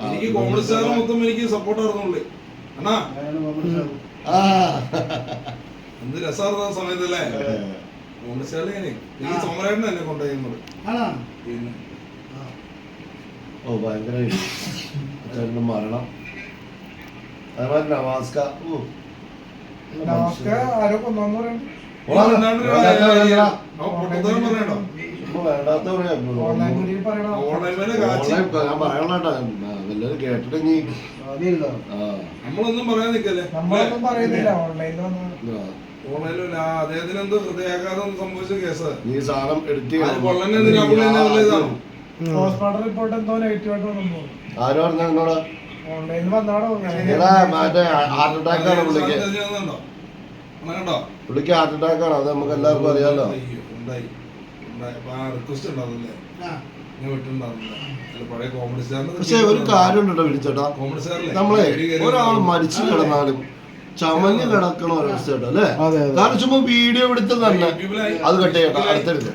എനിക്ക് comedy star മൊത്തം എനിക്ക് സപ്പോർട്ട് ആയിരുന്നുള്ളേ അണ്ണാ. എന്ത് രസാർന്ന സമയത്തല്ലേ കോമഡി സ്റ്റാറിൽ ഈ സോമരായിട്ട് എന്നെ കൊണ്ടുപോയിരുന്നത്. പിന്നെ ഭയങ്കര മരണം നവാസ്ക കേട്ടിട്ടെങ്കിൽ നമ്മളൊന്നും പറയാൻ നിക്കല്ലേ. ഓൺലൈനിൽ അദ്ദേഹത്തിന് എന്തോ ഹൃദയാഘാതം സംഭവിച്ച കേസ്. നീ സാധനം എഡിറ്റ് റിപ്പോർട്ട് എന്തോ നെഗറ്റീവ് ആയിട്ട് വന്നു. ആര് പറഞ്ഞ എന്നോട് മറ്റേ ഹാർട്ട് അറ്റാക്ക് ആണ് പുള്ളിക്ക് ഹാർട്ട് അറ്റാക്ക് ആണ്. അത് നമുക്ക് എല്ലാവർക്കും അറിയാലോ. പക്ഷെ ഒരു കാര്യം ഉണ്ടോ വിളിച്ചേട്ടാ, നമ്മളെ ഒരാൾ മരിച്ചു കിടന്നാലും ചമഞ്ഞ് കിടക്കണ ഒരവസ്ഥ കേട്ടോ അല്ലേ. കാരണം ചുമ്മാ വീഡിയോ എടുത്ത് തന്നെ അത് കട്ട് ചെയ്യട്ടോ അടുത്തടുത്ത്